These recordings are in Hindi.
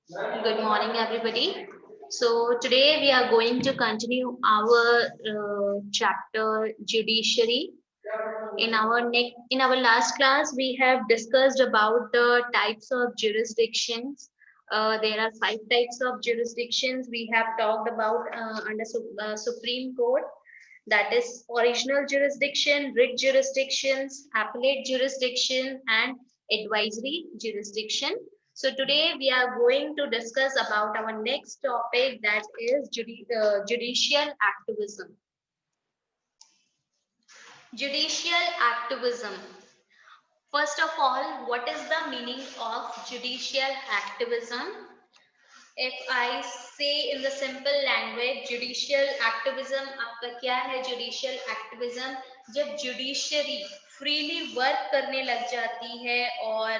Good morning, everybody. So today we are going to continue our chapter judiciary. In our last class, we have discussed about the types of jurisdictions. There are 5 types of jurisdictions. We have talked about under Supreme Court. That is original jurisdiction, writ jurisdictions, appellate jurisdiction, and advisory jurisdiction. So today we are going to discuss about our next topic, that is judicial activism. Judicial activism. First of all, what is the meaning of judicial activism? If I say in the simple language, judicial activism आपका क्या है? Judicial activism जब judiciary freely work करने लग जाती है और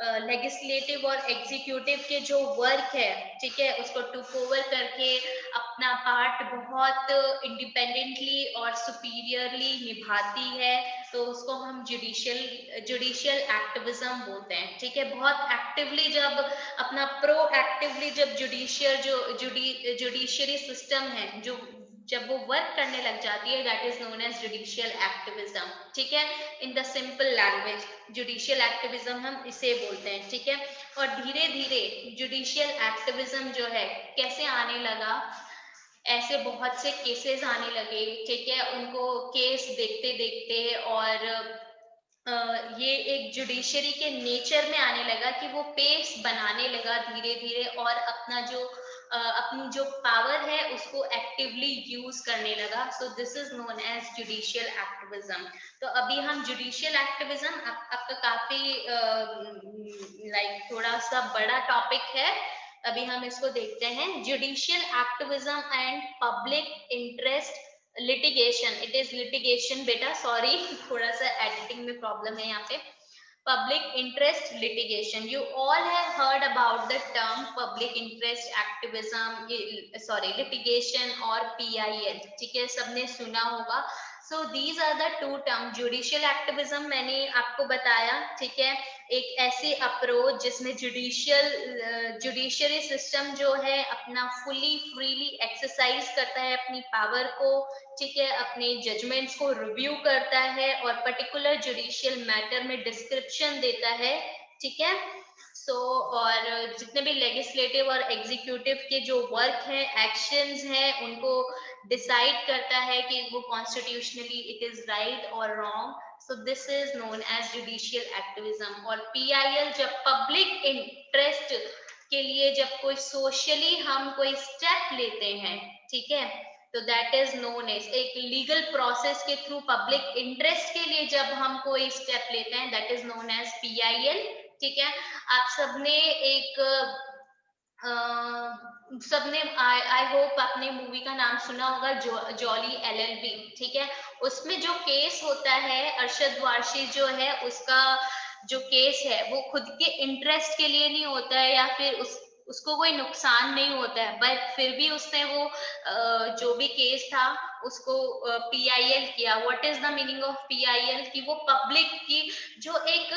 लेजिस्लेटिव और एग्जीक्यूटिव के जो वर्क है, ठीक है, उसको टुक ओवर करके अपना पार्ट बहुत इंडिपेंडेंटली और सुपीरियरली निभाती है, तो उसको हम जुडिशियल एक्टिविज्म बोलते हैं। ठीक है, बहुत एक्टिवली जब अपना प्रोएक्टिवली जब जुडिशियरी सिस्टम है जो जब वो वर्क करने लग जाती है, that is known as judicial activism. ठीक है, in the simple language judicial activism हम इसे बोलते हैं। ठीक है, और धीरे धीरे जुडिशियल एक्टिविज्म जो है कैसे आने लगा, ऐसे बहुत से केसेस आने लगे। ठीक है, उनको केस देखते देखते और ये एक जुडिशरी के नेचर में आने लगा कि वो पेस बनाने लगा धीरे धीरे और अपनी जो पावर है उसको एक्टिवली यूज करने लगा। So this is known as judicial activism. तो अभी हम जुडिशियल एक्टिविज्म आपका काफी थोड़ा सा बड़ा टॉपिक है, अभी हम इसको देखते हैं। Judicial activism and public interest litigation, it is litigation बेटा, सॉरी थोड़ा सा एडिटिंग में प्रॉब्लम है यहाँ पे। Public interest litigation, you all have heard about the term public interest activism, sorry litigation और पीआईएल। ठीक है, सबने सुना होगा। So these are the two term. Judicial activism मैंने आपको बताया, ठीक है, एक ऐसे अप्रोच जिसमें जुडिशियरी सिस्टम जो है अपना फुली फ्रीली एक्सरसाइज करता है अपनी पावर को, ठीक है, अपने जजमेंट्स को रिव्यू करता है और पर्टिकुलर जुडिशियल मैटर में डिस्क्रिप्शन देता है। ठीक है, और जितने भी लेजिस्लेटिव और एग्जीक्यूटिव के जो वर्क है, एक्शंस हैं, उनको डिसाइड करता है कि वो कॉन्स्टिट्यूशनली इट इज राइट और wrong. So this is known as judicial activism. और पीआईएल जब पब्लिक इंटरेस्ट के लिए जब कोई सोशली हम कोई स्टेप लेते हैं, ठीक है, तो दैट इज नोन एज एक लीगल प्रोसेस के थ्रू पब्लिक इंटरेस्ट के लिए जब हम कोई स्टेप लेते हैं, that is known as PIL. ठीक है, आप सबने सबने आई होप आपने मूवी का नाम सुना होगा, जॉली एलएलबी। ठीक है, उसमें जो केस होता है, अरशद वारसी जो है उसका जो केस है वो खुद के इंटरेस्ट के लिए नहीं होता है या फिर उसको कोई नुकसान नहीं होता है, बट फिर भी उसने वो जो भी केस था उसको पीआईएल किया। What is the meaning of PIL? कि वो पब्लिक की जो एक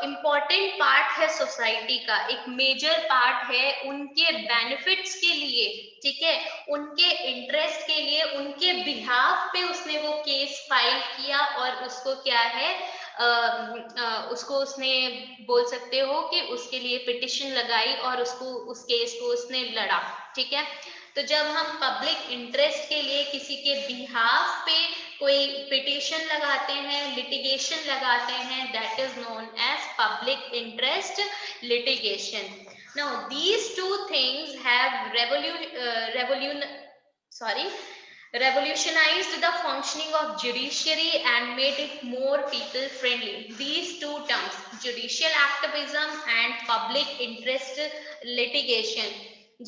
इम्पॉर्टेंट पार्ट है सोसाइटी का, एक मेजर पार्ट है, उनके बेनिफिट्स के लिए, ठीक है, उनके इंटरेस्ट के लिए, उनके बिहाफ पे उसने वो केस फाइल किया और उसको क्या है उसको उसने बोल सकते हो कि उसके लिए पिटिशन लगाई और उसको उस केस को उसने लड़ा। ठीक है, तो जब हम पब्लिक इंटरेस्ट के लिए किसी के बिहाफ पे कोई पिटिशन लगाते हैं, लिटिगेशन लगाते हैं, that is known as public interest litigation. Now these two things have revolutionized the functioning of judiciary and made it more people friendly. These two terms, judicial activism and public interest litigation,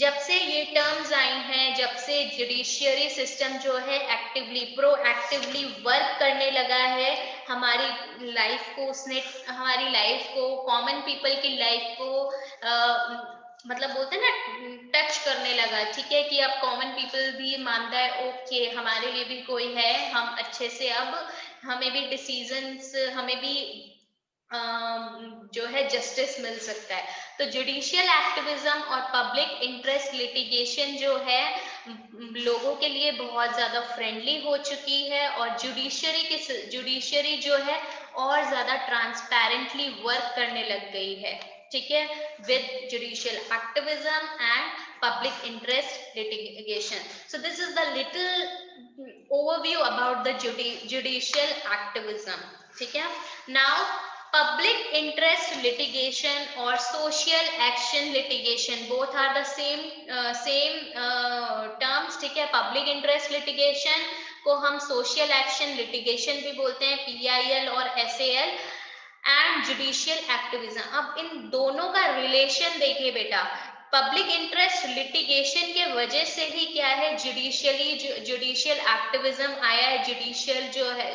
जब से ये टर्म्स आई हैं, जब से जुडिशियरी सिस्टम जो है एक्टिवली प्रोएक्टिवली वर्क करने लगा है, हमारी लाइफ को उसने, हमारी लाइफ को, कॉमन पीपल की लाइफ को मतलब बोलते हैं ना, टच करने लगा। ठीक है, कि अब कॉमन पीपल भी मानता है ओके हमारे लिए भी कोई है, हम अच्छे से अब हमें भी डिसीजंस, हमें भी जो है जस्टिस मिल सकता है। तो जुडिशियल एक्टिविज्म और पब्लिक इंटरेस्ट लिटिगेशन जो है लोगों के लिए बहुत ज्यादा फ्रेंडली हो चुकी है, और जुडिशरी जो है और ज्यादा ट्रांसपेरेंटली वर्क करने लग गई है, ठीक है, with judicial activism and public interest litigation. So this is the little overview about the judicial activism, ठीक है। Now public interest litigation or social action litigation, both are the same terms, ठीक है। public interest litigation को हम social action litigation भी बोलते हैं, PIL और SAL, एंड जुडिशियल एक्टिविज्म। अब इन दोनों का रिलेशन देखिए बेटा, पब्लिक इंटरेस्ट लिटिगेशन के वजह से ही क्या है, जुडिशियल एक्टिविज्म आया है,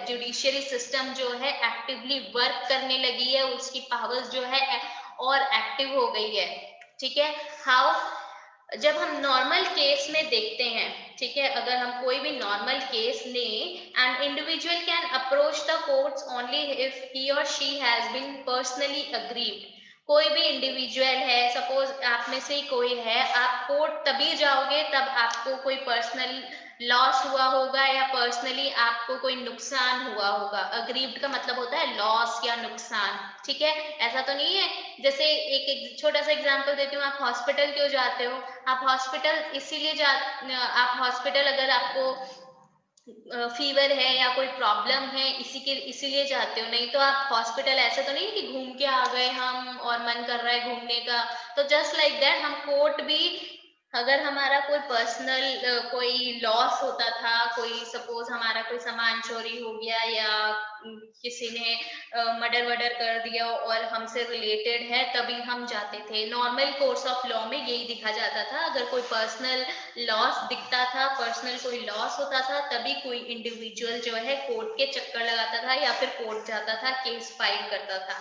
जुडिशियरी सिस्टम जो है एक्टिवली वर्क करने लगी है, उसकी पावर्स जो है और एक्टिव हो गई है, ठीक है। हाउ, जब हम नॉर्मल केस में देखते हैं, ठीक है, अगर हम कोई भी नॉर्मल केस लें, an individual can approach the courts only if he और she has been personally agreed. कोई भी इंडिविजुअल है, सपोज आप में से ही कोई है, आप कोर्ट तभी जाओगे तब आपको कोई पर्सनल लॉस हुआ होगा या पर्सनली आपको कोई नुकसान हुआ होगा। अग्रीव्ड का मतलब होता है लॉस या नुकसान, ठीक है। ऐसा तो नहीं है, जैसे एक छोटा सा एग्जांपल देती हूँ, आप हॉस्पिटल क्यों जाते हो? आप हॉस्पिटल इसीलिए आप हॉस्पिटल अगर आपको फीवर है या कोई प्रॉब्लम है इसीलिए जाते हो, नहीं तो आप हॉस्पिटल ऐसा तो नहीं कि घूम के आ गए हम और मन कर रहा है घूमने का। तो जस्ट लाइक दैट हम कोर्ट भी, अगर हमारा कोई पर्सनल कोई लॉस होता था, कोई सपोज हमारा कोई सामान चोरी हो गया या किसी ने मर्डर वर्डर कर दिया और हमसे रिलेटेड है, तभी हम जाते थे। नॉर्मल कोर्स ऑफ लॉ में यही दिखा जाता था, अगर कोई पर्सनल लॉस दिखता था, पर्सनल कोई लॉस होता था, तभी कोई इंडिविजुअल जो है कोर्ट के चक्कर लगाता था या फिर कोर्ट जाता था, केस फाइल करता था।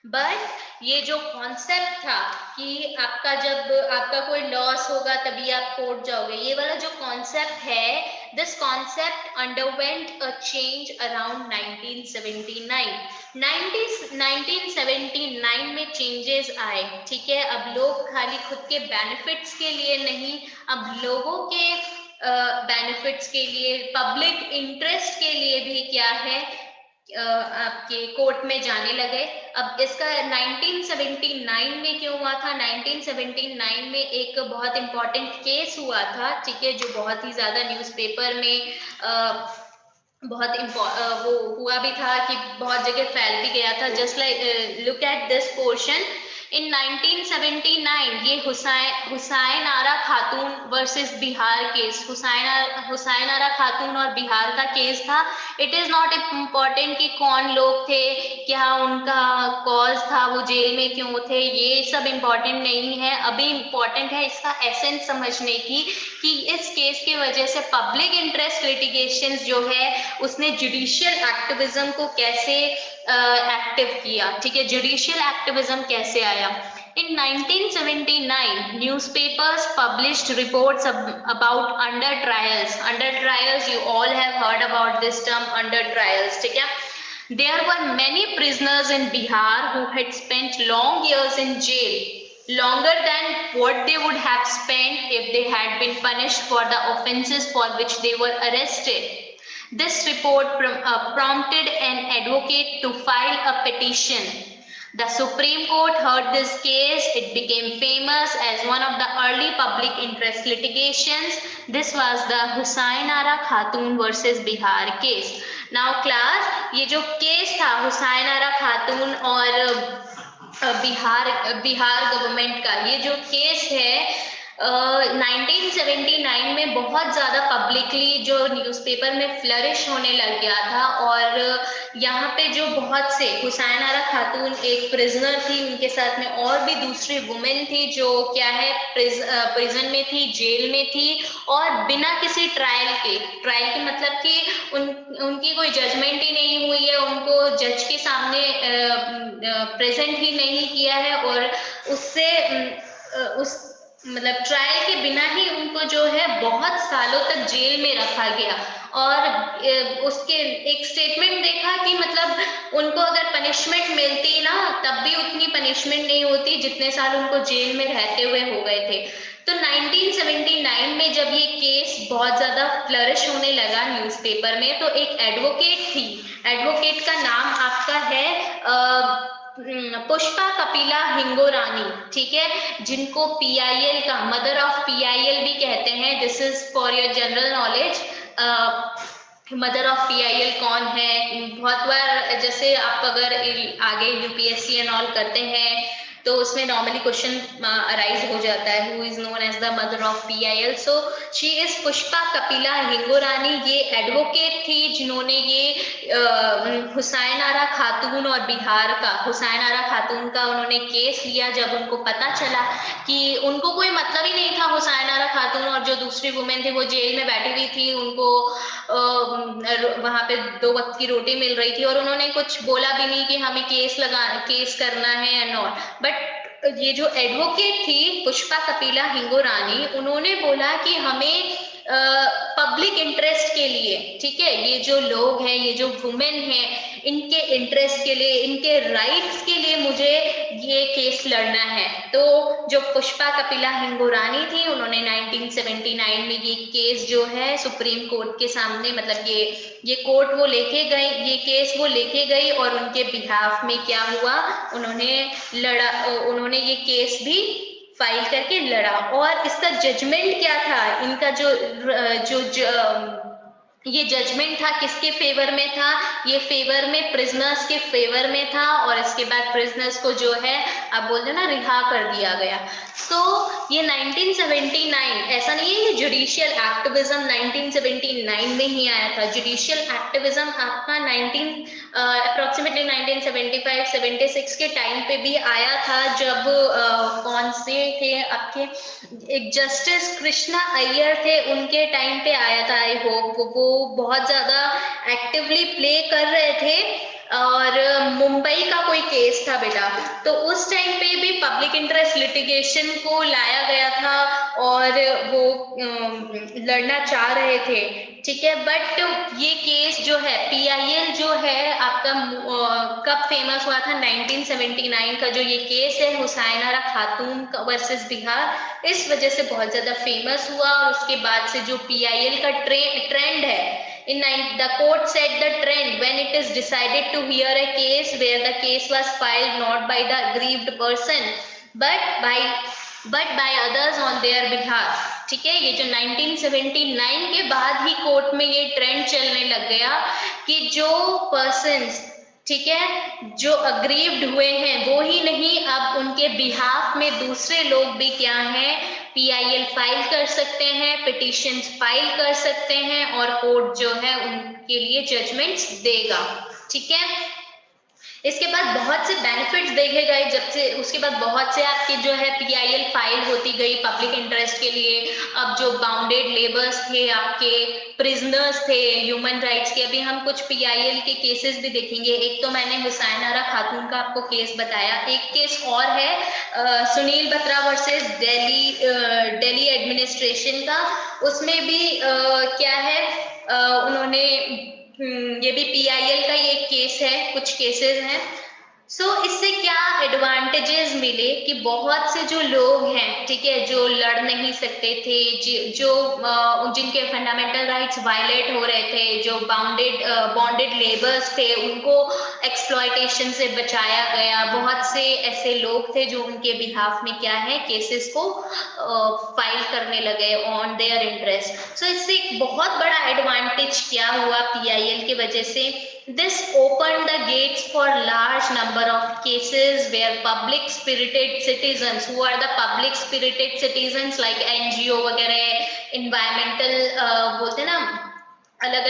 बट ये जो कॉन्सेप्ट था कि आपका जब आपका कोई लॉस होगा तभी आप कोर्ट जाओगे, ये वाला जो कॉन्सेप्ट है, this concept underwent a change around 1979। 1979 में चेंजेस आए, ठीक है। अब लोग खाली खुद के बेनिफिट्स के लिए नहीं, अब लोगों के बेनिफिट्स के लिए, पब्लिक इंटरेस्ट के लिए भी क्या है, आपके कोर्ट में जाने लगे। अब इसका 1979 में क्यों हुआ था? 1979 में एक बहुत इंपॉर्टेंट केस हुआ था, ठीक है, जो बहुत ही ज्यादा न्यूज़पेपर में वो हुआ भी था कि बहुत जगह फैल भी गया था। Just like look at this portion इन 1979, ये हुसैन आरा खातून वर्सेस बिहार केस, हुसैन आरा खातून और बिहार का केस था। इट इज नॉट इम्पॉर्टेंट कि कौन लोग थे, क्या उनका कॉज था, वो जेल में क्यों थे, ये सब इम्पॉर्टेंट नहीं है। अभी इम्पॉर्टेंट है इसका एसेंस समझने की, कि इस केस की वजह से पब्लिक इंटरेस्ट लिटिगेशन जो है उसने जुडिशियल एक्टिविज्म को कैसे एक्टिव किया, ठीक है, जुडिशियल एक्टिविज्म कैसे आया। In 1979, newspapers published reports about under trials. Under trials, you all have heard about this term, under trials, ठीक है। There were many prisoners in Bihar who had spent long years in jail, longer than what they would have spent if they had been punished for the offences for which they were arrested. This report prompted an advocate to file a petition. The Supreme Court heard this case. It became famous as one of the early public interest litigations. This was the Hussain Ara Khatun versus Bihar case. Now class, ये जो केस था हुसैन आरा खातून और बिहार गवर्नमेंट का, ये जो केस है 1979 में बहुत ज़्यादा पब्लिकली जो न्यूज़पेपर में फ्लरिश होने लग गया था, और यहाँ पे जो बहुत से, हुसैन आरा खातून एक प्रिजनर थी, उनके साथ में और भी दूसरी वुमेन थी जो क्या है प्रिजन में थी, जेल में थी, और बिना किसी ट्रायल के मतलब कि उनकी कोई जजमेंट ही नहीं हुई है, उनको जज के सामने प्रेजेंट ही नहीं किया है, और उससे मतलब ट्रायल के बिना ही उनको जो है बहुत सालों तक जेल में रखा गया। और उसके एक स्टेटमेंट देखा कि मतलब उनको अगर पनिशमेंट मिलती ना तब भी उतनी पनिशमेंट नहीं होती जितने साल उनको जेल में रहते हुए हो गए थे। तो 1979 में जब ये केस बहुत ज्यादा फ्लरिश होने लगा न्यूज़पेपर में, तो एक एडवोकेट थी, एडवोकेट का नाम आपका है पुष्पा कपिला हिंगोरानी, ठीक है, जिनको पीआईएल का मदर ऑफ पीआईएल भी कहते हैं। This is for your general knowledge. Mother of PIL कौन है? बहुत बार जैसे आप अगर आगे यूपीएससी एंड ऑल करते हैं तो उसमें नॉर्मली क्वेश्चन अराइज हो जाता है, who is known as the mother of PIL. So she is Pushpa Kapila Hingorani. ये एडवोकेट थी जिन्होंने ये हुसैन आरा खातून और बिहार का हुसैन आरा खातून का उन्होंने केस लिया जब उनको पता चला कि उनको कोई मतलब ही नहीं था। हुसैन आरा खातून और जो दूसरी वुमेन थी वो जेल में बैठी हुई थी, उनको वहां पे 2 वक्त की रोटी मिल रही थी और उन्होंने कुछ बोला भी नहीं कि हमें केस करना है एंड ऑल। बट ये जो एडवोकेट थी पुष्पा कपिला हिंगोरानी, उन्होंने बोला कि हमें पब्लिक इंटरेस्ट के लिए, ठीक है, ये जो लोग हैं, ये जो वुमेन हैं, इनके इंटरेस्ट के लिए, इनके राइट्स के लिए मुझे ये केस लड़ना है। तो जो पुष्पा कपिला हिंगोरानी थी उन्होंने 1979 में ये केस जो है सुप्रीम कोर्ट के सामने, मतलब ये कोर्ट वो लेके गई, ये केस वो लेके गई और उनके बिहाफ में क्या हुआ, उन्होंने ये केस भी फाइल करके लड़ा। और इसका जजमेंट क्या था, इनका ये जजमेंट था किसके फेवर में था? ये फेवर में प्रिजनर्स के फेवर में था। और इसके बाद प्रिजनर्स को जो है आप बोलते ना रिहा कर दिया गया। तो ये 1979, ऐसा नहीं है कि जुडिशियल एक्टिविज्म 1979 में ही आया था। जुडिशियल एक्टिविज्म आपका अप्रोक्सीमेटली 1975-76 के टाइम पे भी आया था, जब कौन से थे आपके, एक जस्टिस कृष्णा अय्यर थे, उनके टाइम पे आया था। आई होप वो बहुत ज्यादा एक्टिवली प्ले कर रहे थे। और मुंबई का कोई केस था बेटा, तो उस टाइम पे भी पब्लिक इंटरेस्ट लिटिगेशन को लाया गया था और वो लड़ना चाह रहे थे, ठीक है। बट ये केस जो है पीआईएल जो है आपका कब फेमस हुआ था? 1979 का जो ये केस है हुसैन आरा खातून वर्सेस बिहार, इस वजह से बहुत ज्यादा फेमस हुआ। और उसके बाद से जो पीआईएल का ट्रेंड है, the court set the trend when it is decided to hear a case where the case was filed not by the aggrieved person but by others on their behalf, ठीक है। ये जो 1979 के बाद ही कोर्ट में ये ट्रेंड चलने लग गया कि जो पर्सन्स, ठीक है, जो अग्रीव्ड हुए हैं वो ही नहीं, अब उनके बिहाफ में दूसरे लोग भी क्या हैं, पीआईएल फाइल कर सकते हैं, पिटिशंस फाइल कर सकते हैं और कोर्ट जो है उनके लिए जजमेंट्स देगा, ठीक है। इसके बाद बहुत से बेनिफिट्स देखे गए, जब से उसके बाद बहुत से आपके जो है पीआईएल फाइल होती गई पब्लिक इंटरेस्ट के लिए। अब जो बाउंडेड लेबर्स थे, आपके प्रिजनर्स थे ह्यूमन राइट्स के, अभी हम कुछ पीआईएल के केसेस भी देखेंगे। एक तो मैंने हुसैन आरा खातून का आपको केस बताया, एक केस और है सुनील बत्रा वर्सेस दिल्ली एडमिनिस्ट्रेशन का। उसमें भी क्या है, उन्होंने ये भी पीआईएल का ये केस है, कुछ केसेस हैं। इससे क्या एडवांटेजेस मिले कि बहुत से जो लोग हैं, ठीक है, जो लड़ नहीं सकते थे, जिनके फंडामेंटल राइट्स वायलेट हो रहे थे, जो बॉन्डेड लेबर्स थे, उनको एक्सप्लॉयटेशन से बचाया गया। बहुत से ऐसे लोग थे जो उनके बिहाफ में क्या है केसेस को फाइल करने लगे ऑन देयर इंटरेस्ट। इससे एक बहुत बड़ा एडवांटेज क्या हुआ पीआईएल की वजह से, this opened the gates for large number of cases where public spirited citizens, who are the public spirited citizens like NGO वगैरह, environmental बोलते हैं ना, अलग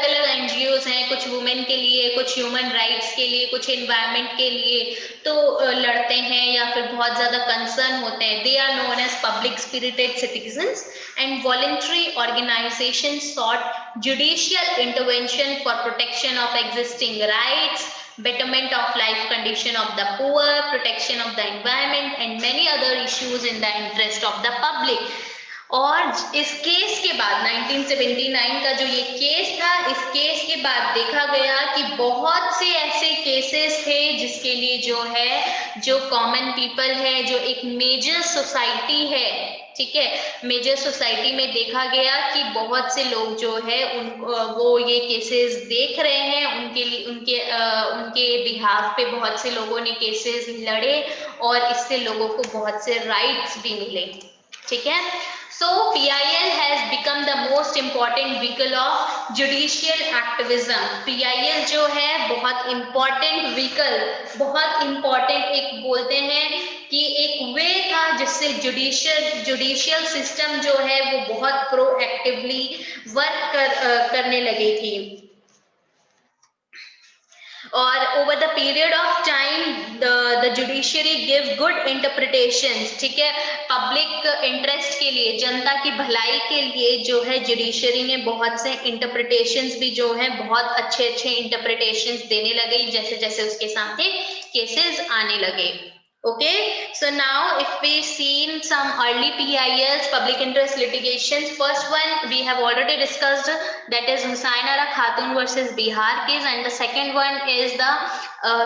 अलग एनजीओज हैं, कुछ वुमेन के लिए, कुछ ह्यूमन राइट्स के लिए, कुछ एनवायरनमेंट के लिए, तो लड़ते हैं या फिर बहुत ज्यादा कंसर्न होते हैं। They are known as public spirited citizens and voluntary organisation sought judicial intervention for protection of existing rights, betterment of life condition of the poor, protection of the environment and many other issues in the interest of the public. और इस केस के बाद 1979 का जो ये केस था, इस केस के बाद देखा गया कि बहुत से ऐसे केसेस थे जिसके लिए जो है, जो कॉमन पीपल है, जो एक मेजर सोसाइटी है, ठीक है, मेजर सोसाइटी में देखा गया कि बहुत से लोग जो है वो ये केसेस देख रहे हैं, उनके लिए उनके बिहाफ पे बहुत से लोगों ने केसेस लड़े और इससे लोगों को बहुत से राइट्स भी मिले, ठीक है। So PIL has become the most important vehicle of judicial activism. PIL जो है बहुत important vehicle, बहुत important एक बोलते हैं कि एक वे था जिससे जुडिशियल सिस्टम जो है वो बहुत प्रोएक्टिवली वर्क करने लगी थी। और over the period of time the judiciary give good interpretations, ठीक है, पब्लिक इंटरेस्ट के लिए, जनता की भलाई के लिए जो है जुडिशरी ने बहुत से इंटरप्रिटेशंस भी जो है बहुत अच्छे इंटरप्रिटेशंस देने लगे जैसे जैसे उसके सामने केसेस आने लगे। Okay, so now if we seen some early PILs, public interest litigations, first one we have already discussed, that is Husainara Khatun versus Bihar case, and the second one is the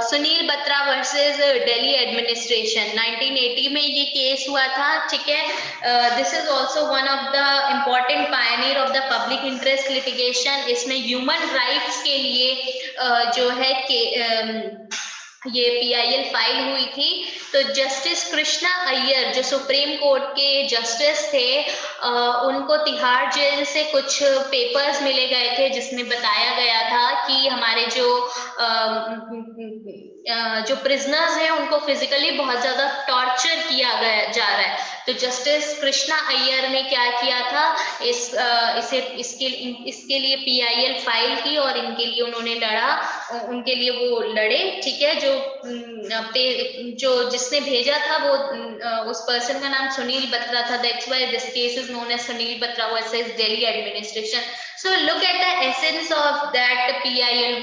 Sunil Batra versus Delhi administration, 1980 में ये केस हुआ था, ठीक है। This is also one of the important pioneer of the public interest litigation, इसमें human rights के लिए जो है ये PIL फाइल हुई थी। तो जस्टिस कृष्णा अय्यर जो सुप्रीम कोर्ट के जस्टिस थे, उनको तिहाड़ जेल से कुछ पेपर्स मिले गए थे जिसमें बताया गया था कि हमारे जो प्रिजनर्स हैं उनको फिजिकली बहुत ज्यादा टॉर्चर किया जा रहा है। तो जस्टिस कृष्णा अय्यर ने क्या किया था, इसके लिए PIL फाइल की और इनके लिए उन्होंने लड़ा, उनके लिए वो लड़े, ठीक है। जो जिसने भेजा था वो उस पर्सन का नाम सुनील बत्रा था, that's why this case is known as Sunil Batra versus Delhi administration. So look at the essence of that PIL,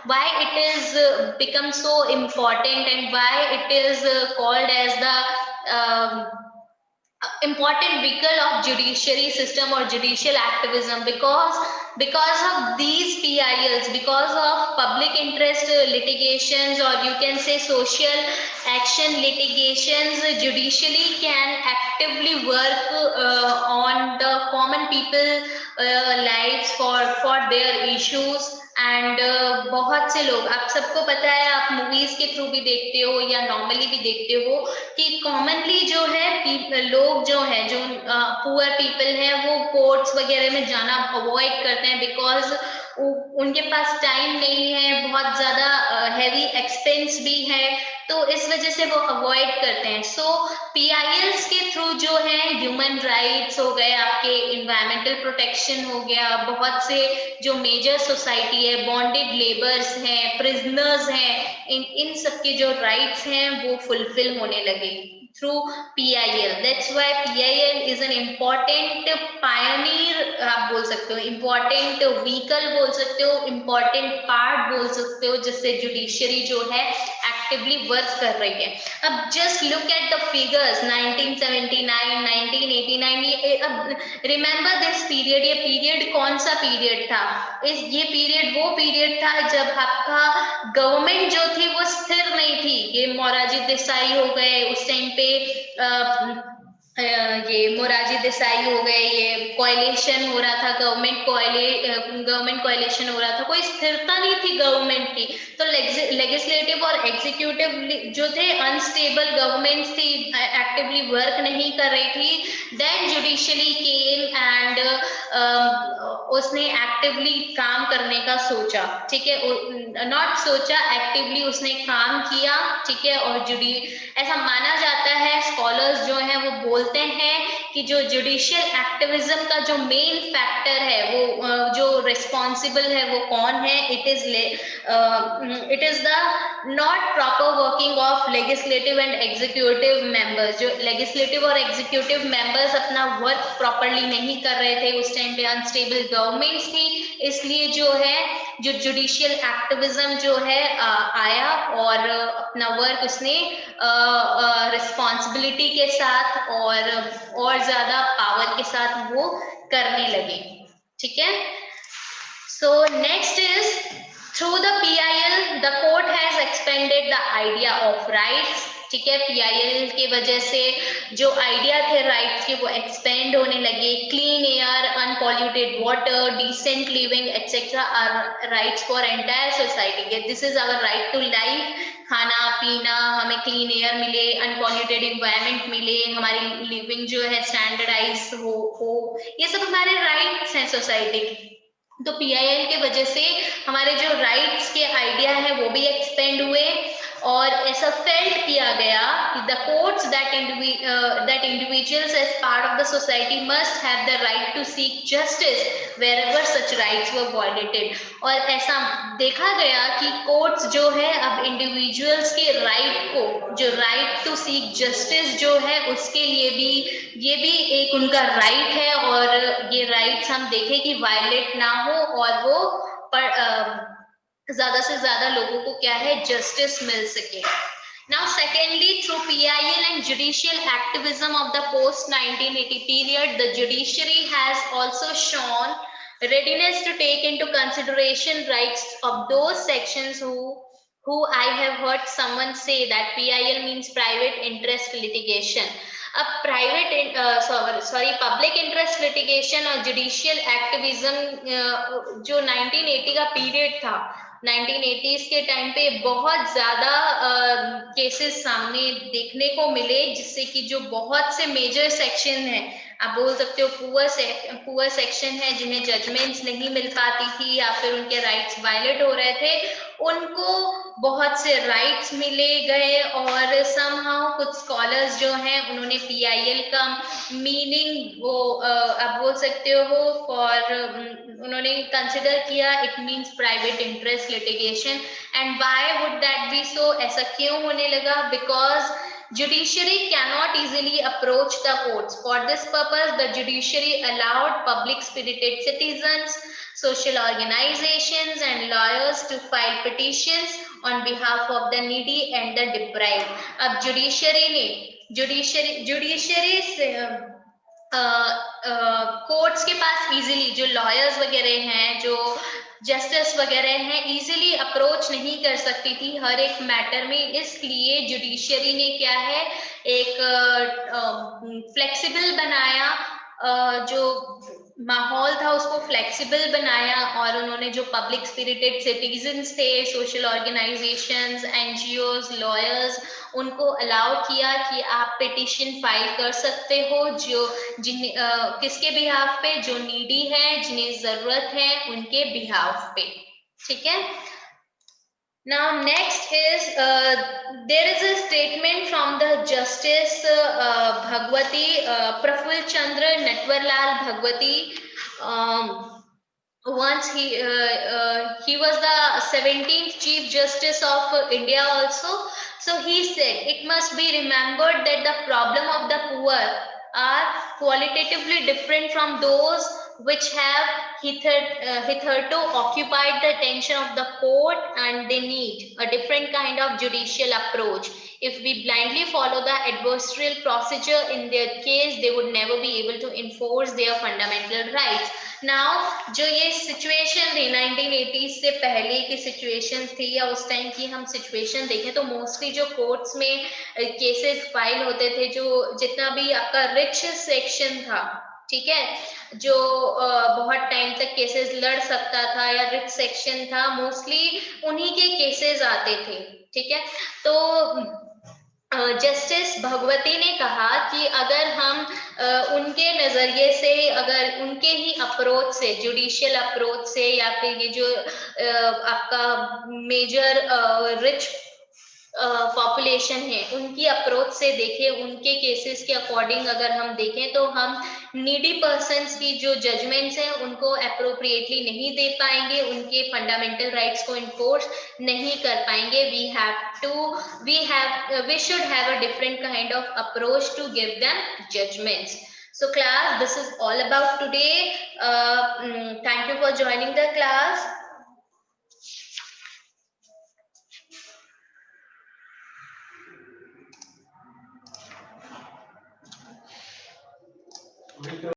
why it is become so important and why it is called as the important vehicle of judiciary system or judicial activism, because of these PILs, because of public interest litigations, or you can say social action litigations, judiciary can actively work on the common people lives for their issues and बहुत से लोग, आप सबको पता है, आप मूवीज के थ्रू भी देखते हो या नॉर्मली भी देखते हो कि कॉमनली जो है लोग जो है, जो पुअर पीपल है, वो कोर्ट्स वगैरह में जाना अवॉइड करते हैं बिकॉज उनके पास टाइम नहीं है, बहुत ज्यादा हैवी एक्सपेंस भी है, तो इस वजह से वो अवॉइड करते हैं। सो PILs के थ्रू जो है ह्यूमन राइट्स हो गए, आपके इन्वायरमेंटल प्रोटेक्शन हो गया, बहुत से जो मेजर सोसाइटी है, बॉन्डेड लेबर्स हैं, प्रिजनर्स हैं, इन सबके जो राइट्स हैं वो फुलफिल होने लगे through PIL। That's why PIL is an important Pioneer, आप बोल सकते हो, इम्पॉर्टेंट व्हीकल बोल सकते हो, इम्पॉर्टेंट पार्ट बोल सकते हो, जिससे जुडिशरी जो है एक्टिवली वर्क कर रही है। अब just look at the figures 1979, 1989, ये अब रिमेंबर दिस पीरियड, ये पीरियड कौन सा पीरियड था? ये पीरियड वो पीरियड था जब आपका गवर्नमेंट जो थी वो स्थिर नहीं थी। ये मोरारजी देसाई हो गए उस टाइम पे, ये मोरारजी देसाई हो गए, ये कोएलिशन हो रहा था, गवर्नमेंट कोएलिशन हो रहा था, कोई स्थिरता नहीं थी गवर्नमेंट की। तो लेजिस्लेटिव और एग्जीक्यूटिव जो थे अनस्टेबल गवर्नमेंट्स थी, एक्टिवली वर्क नहीं कर रही थी। देन जुडिशरी केम एंड उसने एक्टिवली काम करने का सोचा, ठीक है, नॉट सोचा, एक्टिवली उसने काम किया, ठीक है। और ऐसा माना जाता है, स्कॉलर्स जो हैं वो बोलते हैं कि जो जुडिशियल एक्टिविज्म का जो मेन फैक्टर है, वो जो रिस्पॉन्सिबल है वो कौन है? It is the not proper working of legislative and executive members. जो लेजिस्लेटिव और एग्जीक्यूटिव मेंबर्स अपना वर्क प्रॉपरली नहीं कर रहे थे, उस टाइम पे अनस्टेबल गवर्नमेंट्स थी, इसलिए जो है जो जुडिशियल एक्टिविज्म जो है आया और अपना वर्क उसने रिस्पॉन्सिबिलिटी के साथ और ज्यादा पावर के साथ वो करने लगे, ठीक है। So next is through the PIL the court has expanded the idea of rights, ठीक है। PIL के वजह से जो आइडिया थे राइट्स के वो एक्सपेंड होने लगे। Clean air, unpolluted water, decent living etcetera are rights for entire society. This is our right to life, खाना पीना, हमें क्लीन एयर मिले, अनपॉल्यूटेड इन्वायरमेंट मिले, हमारी लिविंग जो है स्टैंडर्डाइज हो, ये सब हमारे राइट्स हैं सोसाइटी के। तो PIL के वजह से हमारे जो राइट्स के आइडिया है वो भी एक्सपेंड हुए और ऐसा फेल्ट किया गया कि the courts that individuals as part of the society must have the right to seek justice wherever such rights were violated. और ऐसा देखा गया कि कोर्ट्स जो है अब इंडिविजुअल्स के राइट को, जो राइट टू सीक जस्टिस जो है उसके लिए भी, ये भी एक उनका राइट है और ये राइट्स हम देखें कि वायलेट ना हो और वो ज्यादा से ज्यादा लोगों को क्या है जस्टिस मिल सके। Now secondly, through PIL and judicial activism of the post 1980 period, the judiciary has also shown readiness to take into consideration rights of those sections who I have heard someone say that PIL means private interest litigation. अब प्राइवेट पब्लिक इंटरेस्ट लिटिगेशन और जुडिशियल एक्टिविज्म जो 1980 का पीरियड था, 1980s के टाइम पे बहुत ज्यादा केसेस सामने देखने को मिले, जिससे कि जो बहुत से मेजर सेक्शन है, आप बोल सकते हो पुअर सेक्शन है, जिन्हें जजमेंट्स नहीं मिल पाती थी या फिर उनके राइट्स वायलेट हो रहे थे, उनको बहुत से राइट्स मिले गए। और समहाउ कुछ स्कॉलर्स जो हैं उन्होंने PIL का मीनिंग वो आप बोल सकते हो फॉर उन्होंने कंसिडर किया it means private interest litigation. And why would that be so, ऐसा क्यों होने लगा? Because judiciary cannot easily approach the courts. For this purpose, the judiciary allowed public spirited citizens, social organizations and lawyers to file petitions on behalf of the needy and the deprived. अब जुडिशरी से कोर्ट्स के पास इजीली जो लॉयर्स वगैरह हैं, जो जस्टिस वगैरह हैं, इजीली अप्रोच नहीं कर सकती थी हर एक मैटर में। इसलिए जुडिशरी ने क्या है एक फ्लेक्सिबल बनाया, जो माहौल था उसको फ्लेक्सिबल बनाया और उन्होंने जो पब्लिक स्पिरिटेड सिटीजन्स थे, सोशल ऑर्गेनाइजेशंस, NGOs, लॉयर्स, उनको अलाउ किया कि आप पिटिशन फाइल कर सकते हो जो किसके बिहाफ पे, जो नीडी है, जिन्हें जरूरत है, उनके बिहाफ पे, ठीक है। Now next is there is a statement from the Justice Bhagwati Praful Chandra Natwarlal Bhagwati. Once he was the 17th Chief Justice of India also. So he said, it must be remembered that the problem of the poor are qualitatively different from those which have hitherto occupied the attention of the court, and they need a different kind of judicial approach. If we blindly follow the adversarial procedure in their case, they would never be able to enforce their fundamental rights. Now जो ये सिचुएशन थी 1980s से पहले की सिचुएशन थी, या उस टाइम की हम सिचुएशन देखें तो मोस्टली जो कोर्ट्स में केसेस फाइल होते थे, जो जितना भी आपका रिच सेक्शन था, ठीक है, जो बहुत टाइम तक केसेस लड़ सकता था या रिच सेक्शन था, मोस्टली उन्हीं के केसेस आते थे, ठीक है। तो जस्टिस भगवती ने कहा कि अगर हम उनके नजरिए से, अगर उनके ही अप्रोच से, जुडिशियल अप्रोच से, या फिर ये जो आपका मेजर रिच पॉपुलेशन है उनकी अप्रोच से देखें, उनके केसेस के अकॉर्डिंग अगर हम देखें, तो हम नीडी पर्सन्स की जो जजमेंट्स हैं उनको अप्रोप्रिएटली नहीं दे पाएंगे, उनके फंडामेंटल राइट्स को इन्फोर्स नहीं कर पाएंगे। we should have a different kind of approach to give them judgments. So class, this is all about today. Thank you for joining the class. with